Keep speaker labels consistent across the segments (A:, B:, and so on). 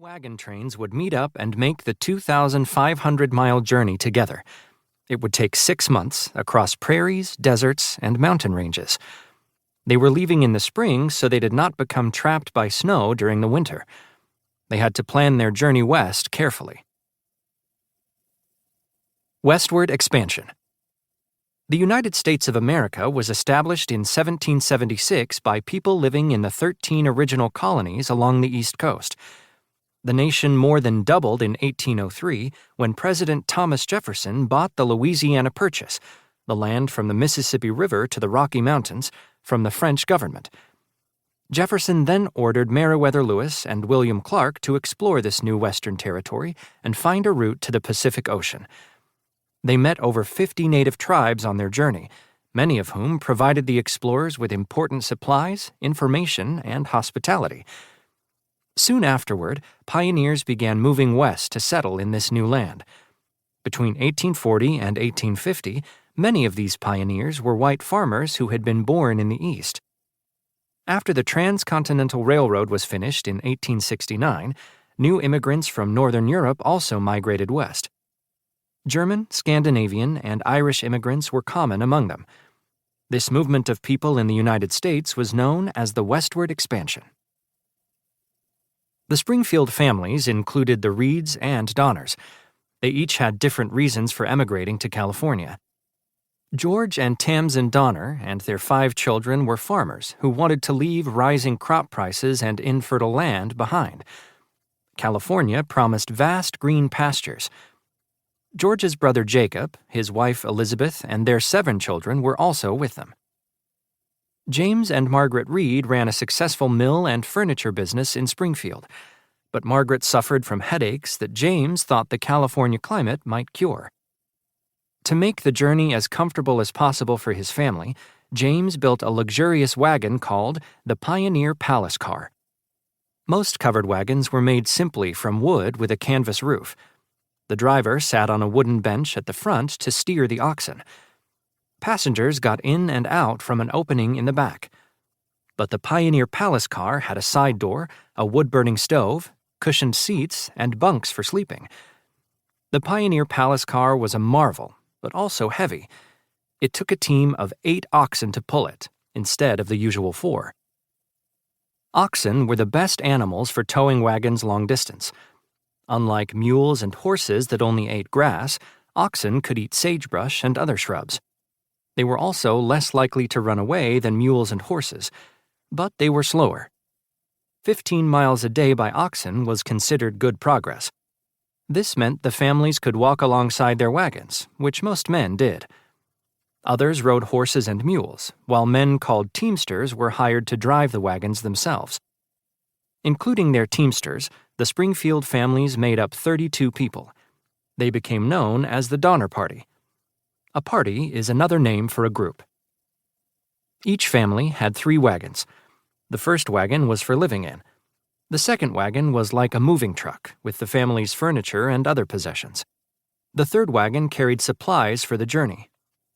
A: wagon trains would meet up and make the 2,500-mile journey together. It would take 6 months across prairies, deserts, and mountain ranges. They were leaving in the spring so they did not become trapped by snow during the winter. They had to plan their journey west carefully. Westward expansion. The United States of America was established in 1776 by people living in the 13 original colonies along the East Coast. The nation more than doubled in 1803 when President Thomas Jefferson bought the Louisiana Purchase, the land from the Mississippi River to the Rocky Mountains, from the French government. Jefferson then ordered Meriwether Lewis and William Clark to explore this new western territory and find a route to the Pacific Ocean. They met over 50 native tribes on their journey, many of whom provided the explorers with important supplies, information, and hospitality. Soon afterward, pioneers began moving west to settle in this new land. Between 1840 and 1850, many of these pioneers were white farmers who had been born in the East. After the Transcontinental Railroad was finished in 1869, new immigrants from Northern Europe also migrated west. German, Scandinavian, and Irish immigrants were common among them. This movement of people in the United States was known as the westward expansion. The Springfield families included the Reeds and Donners. They each had different reasons for emigrating to California. George and Tamsin Donner and their 5 children were farmers who wanted to leave rising crop prices and infertile land behind. California promised vast green pastures. George's brother Jacob, his wife Elizabeth, and their 7 children were also with them. James and Margaret Reed ran a successful mill and furniture business in Springfield, but Margaret suffered from headaches that James thought the California climate might cure. To make the journey as comfortable as possible for his family, James built a luxurious wagon called the Pioneer Palace Car. Most covered wagons were made simply from wood with a canvas roof. The driver sat on a wooden bench at the front to steer the oxen. Passengers got in and out from an opening in the back. But the Pioneer Palace Car had a side door, a wood-burning stove, cushioned seats, and bunks for sleeping. The Pioneer Palace Car was a marvel, but also heavy. It took a team of 8 oxen to pull it, instead of the usual 4. Oxen were the best animals for towing wagons long distance. Unlike mules and horses that only ate grass, oxen could eat sagebrush and other shrubs. They were also less likely to run away than mules and horses, but they were slower. 15 miles a day by oxen was considered good progress. This meant the families could walk alongside their wagons, which most men did. Others rode horses and mules, while men called teamsters were hired to drive the wagons themselves. Including their teamsters, the Springfield families made up 32 people. They became known as the Donner Party. A party is another name for a group. Each family had 3 wagons. The first wagon was for living in. The second wagon was like a moving truck, with the family's furniture and other possessions. The third wagon carried supplies for the journey: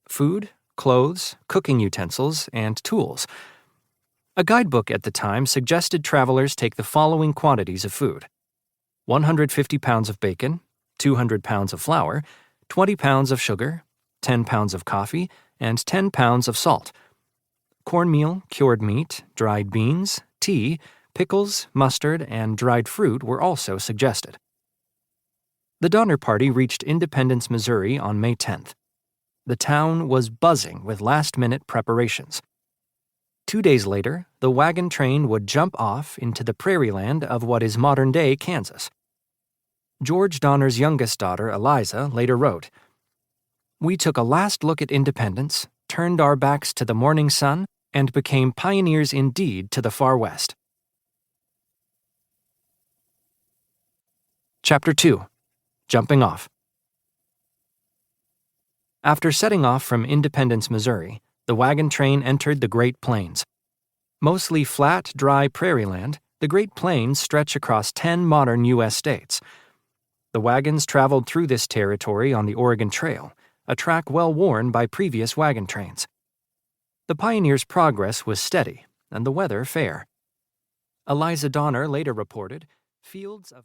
A: food, clothes, cooking utensils, and tools. A guidebook at the time suggested travelers take the following quantities of food: 150 pounds of bacon, 200 pounds of flour, 20 pounds of sugar, 10 pounds of coffee, and 10 pounds of salt. Cornmeal, cured meat, dried beans, tea, pickles, mustard, and dried fruit were also suggested. The Donner Party reached Independence, Missouri on May 10th. The town was buzzing with last-minute preparations. 2 days later, the wagon train would jump off into the prairie land of what is modern-day Kansas. George Donner's youngest daughter, Eliza, later wrote, "We took a last look at independence, turned our backs to the morning sun, and became pioneers indeed to the far west." Chapter 2. Jumping Off. After setting off from Independence, Missouri, the wagon train entered the Great Plains. Mostly flat, dry prairie land, the Great Plains stretch across 10 modern U.S. states. The wagons traveled through this territory on the Oregon Trail, a track well worn by previous wagon trains. The pioneers' progress was steady, and the weather fair. Eliza Donner later reported, "Fields of..."